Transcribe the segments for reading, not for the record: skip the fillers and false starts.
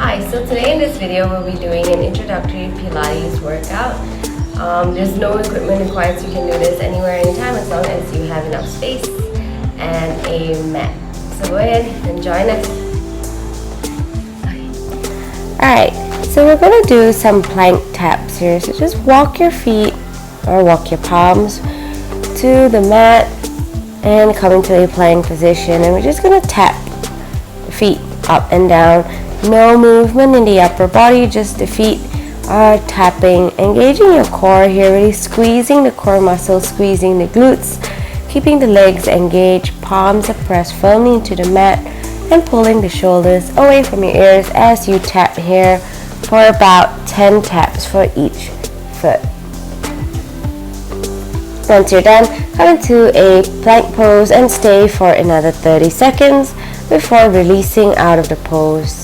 Hi, so today in this video we'll be doing an introductory Pilates workout. There's no equipment required, so you can do this anywhere, anytime, as long as you have enough space and a mat. So go ahead and join us. Alright, so we're going to do some plank taps here. So just walk your feet or walk your palms to the mat and come into a plank position, and we're just going to tap the feet up and down. No movement in the upper body, just the feet are tapping, engaging your core here, really squeezing the core muscles, squeezing the glutes, keeping the legs engaged, palms are pressed firmly into the mat, and pulling the shoulders away from your ears as you tap here for about 10 taps for each foot. Once you're done, come into a plank pose and stay for another 30 seconds before releasing out of the pose.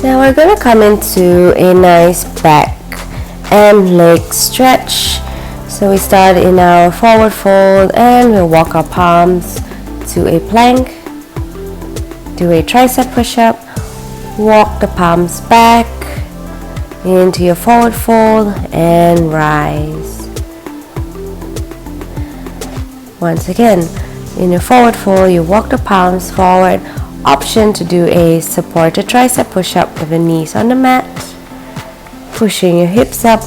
Now we're going to come into a nice back and leg stretch. So we start in our forward fold and we'll walk our palms to a plank, do a tricep push-up, walk the palms back into your forward fold and rise. Once again, in your forward fold, you walk the palms forward. Option to do a supported tricep push-up with the knees on the mat, pushing your hips up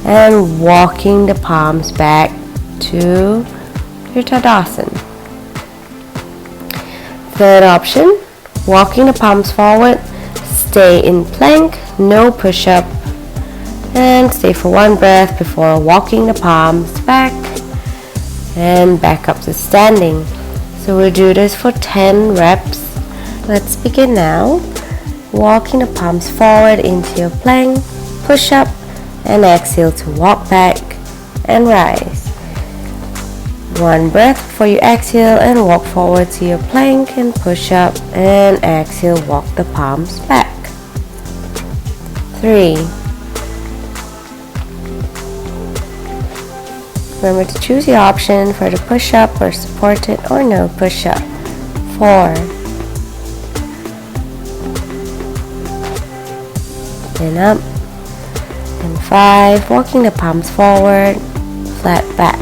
and walking the palms back to your Tadasana. Third option, walking the palms forward, stay in plank, no push-up, and stay for one breath before walking the palms back and back up to standing. So we'll do this for 10 reps. Let's begin now. Walking the palms forward into your plank, push up and exhale to walk back and rise. One breath before you exhale and walk forward to your plank and push up and exhale, walk the palms back. 3. Remember to choose your option for the push up or supported or no push up. 4. And up, and 5, walking the palms forward, flat back,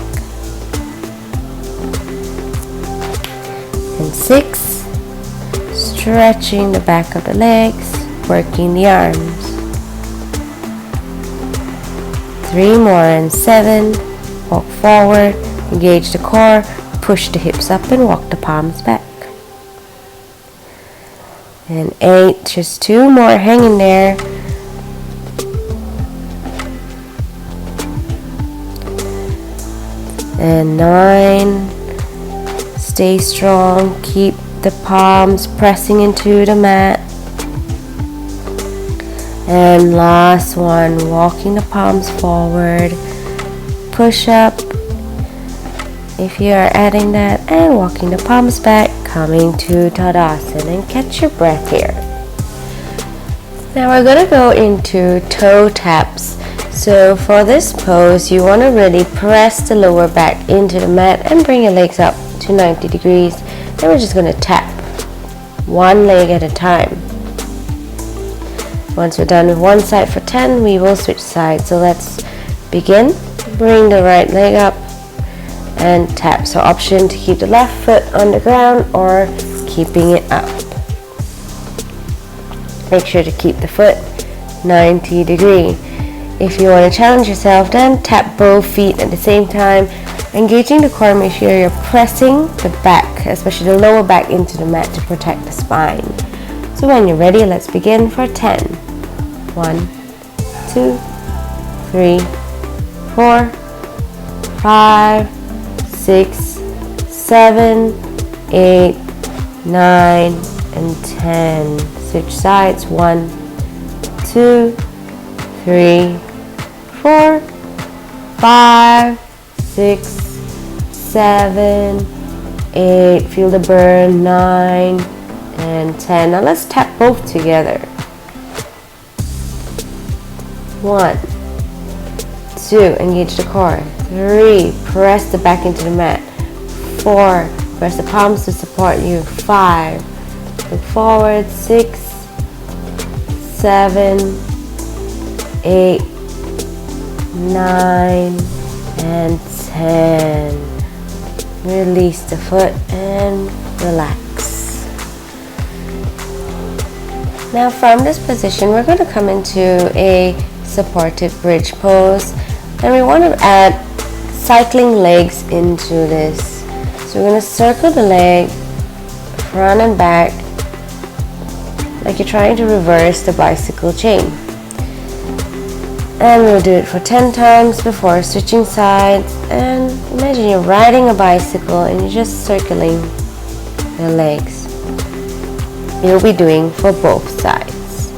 and 6, stretching the back of the legs, working the arms, 3 more, and 7, walk forward, engage the core, push the hips up and walk the palms back, and 8, just 2 more, hang in there. And 9, stay strong, keep the palms pressing into the mat. And last one, walking the palms forward, push up if you are adding that, and walking the palms back, coming to Tadasana, and catch your breath here. Now we're going to go into toe taps. So for this pose, you want to really press the lower back into the mat and bring your legs up to 90 degrees. Then we're just going to tap one leg at a time. Once we're done with one side for 10, we will switch sides. So let's begin. Bring the right leg up and tap. So option to keep the left foot on the ground or keeping it up. Make sure to keep the foot 90 degree. If you want to challenge yourself, then tap both feet at the same time, engaging the core. Make sure you're pressing the back, especially the lower back, into the mat to protect the spine. So when you're ready, let's begin for 10. 1, 2, 3, 4, 5, 6, 7, 8, 9, and 10. Switch sides. 1, 2, 3, 4, 5, 6, 7, 8, feel the burn, 9, and 10. Now let's tap both together. 1, 2, engage the core. 3, press the back into the mat. 4, press the palms to support you. 5, look forward. 6, 7, 8, 9, and 10. Release the foot and relax. Now from this position, we're going to come into a supported bridge pose, and we want to add cycling legs into this. So we're going to circle the leg front and back like you're trying to reverse the bicycle chain. And we'll do it for 10 times before switching sides. And imagine you're riding a bicycle and you're just circling the legs. You'll be doing for both sides.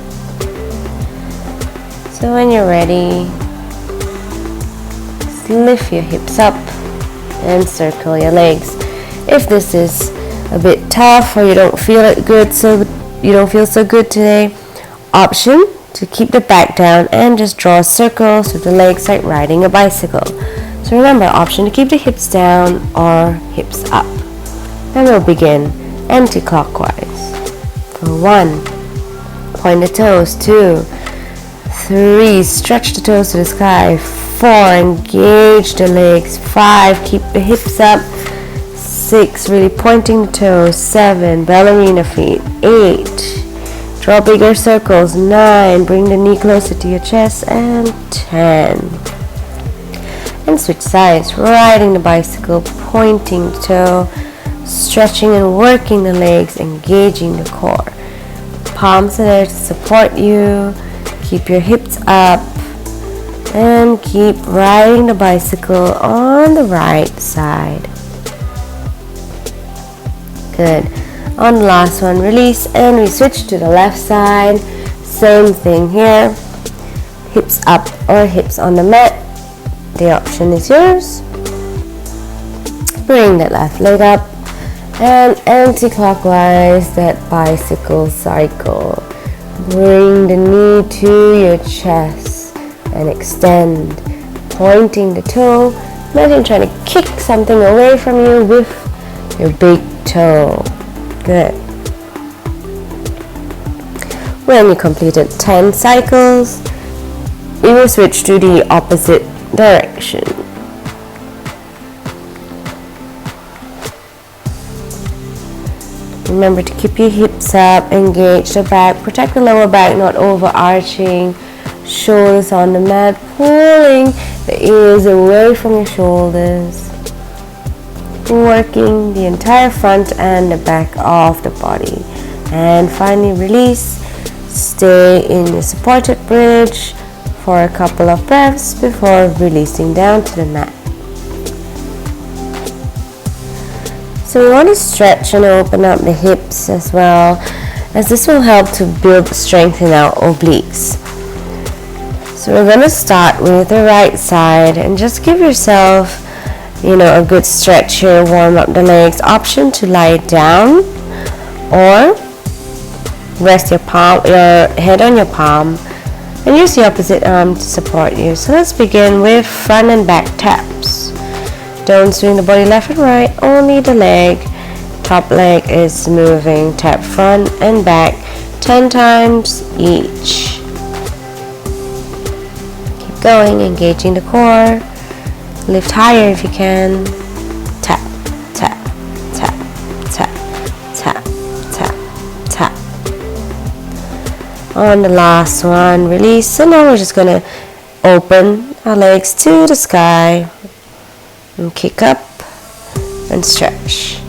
So when you're ready, just lift your hips up and circle your legs. If this is a bit tough or you don't feel it good, so you don't feel so good today, option to keep the back down and just draw circles with the legs like riding a bicycle. So remember, option to keep the hips down or hips up. And we'll begin anti-clockwise. For 1, point the toes. 2, 3, stretch the toes to the sky. 4, engage the legs. 5, keep the hips up. 6, really pointing the toes. 7, ballerina feet. 8, draw bigger circles. 9, bring the knee closer to your chest. And 10. And switch sides, riding the bicycle, pointing the toe, stretching and working the legs, engaging the core. Palms are there to support you. Keep your hips up. And keep riding the bicycle on the right side. Good. On the last one, release, and we switch to the left side. Same thing here. Hips up or hips on the mat. The option is yours. Bring that left leg up and anti-clockwise that bicycle cycle. Bring the knee to your chest and extend, pointing the toe. Imagine trying to kick something away from you with your big toe. Good. When you completed 10 cycles, we will switch to the opposite direction. Remember to keep your hips up, engage the back, protect the lower back, not overarching. Shoulders on the mat, pulling the ears away from your shoulders. Working the entire front and the back of the body. And finally release. Stay in your supported bridge for a couple of breaths before releasing down to the mat. So we want to stretch and open up the hips as well, as this will help to build strength in our obliques. So we're going to start with the right side and just give yourself, a good stretch here, warm up the legs. Option to lie down or rest your head on your palm and use the opposite arm to support you. So let's begin with front and back taps. Don't swing the body left and right, only the leg. Top leg is moving. Tap front and back 10 times each. Keep going, engaging the core. Lift higher if you can. Tap, tap, tap, tap, tap, tap, tap. On the last one, release. And now we're just going to open our legs to the sky. And kick up and stretch.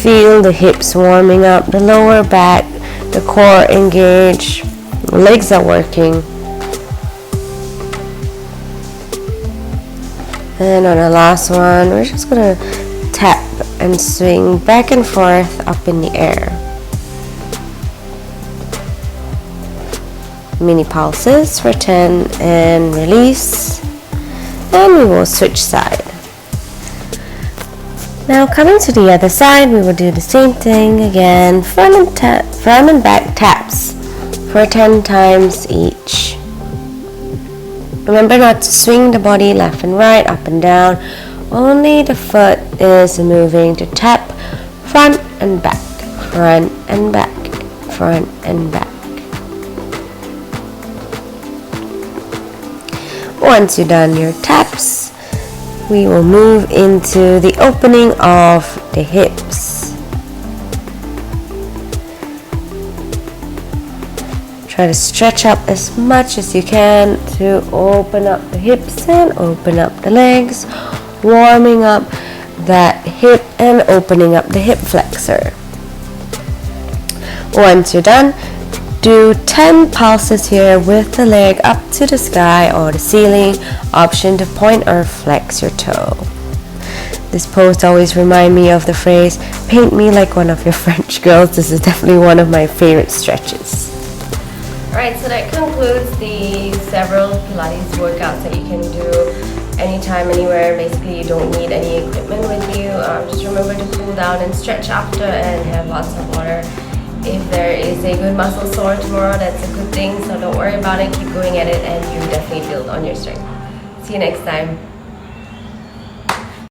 Feel the hips warming up, the lower back, the core engaged. Legs are working. And on the last one, we're just going to tap and swing back and forth up in the air. Mini pulses for 10 and release. And we will switch side. Now coming to the other side, we will do the same thing again. Front and back taps for 10 times each. Remember not to swing the body left and right, up and down. Only the foot is moving to tap front and back, front and back, front and back. Once you're done your taps, we will move into the opening of the hips. Try to stretch up as much as you can to open up the hips and open up the legs, warming up that hip and opening up the hip flexor. Once you're done, do 10 pulses here with the leg up to the sky or the ceiling, option to point or flex your toe. This pose always reminds me of the phrase, paint me like one of your French girls. This is definitely one of my favorite stretches. Alright, so that concludes the several Pilates workouts that you can do anytime, anywhere. Basically, you don't need any equipment with you. Just remember to cool down and stretch after and have lots of water. If there is a good muscle sore tomorrow, that's a good thing, so don't worry about it. Keep going at it and you definitely build on your strength. See you next time.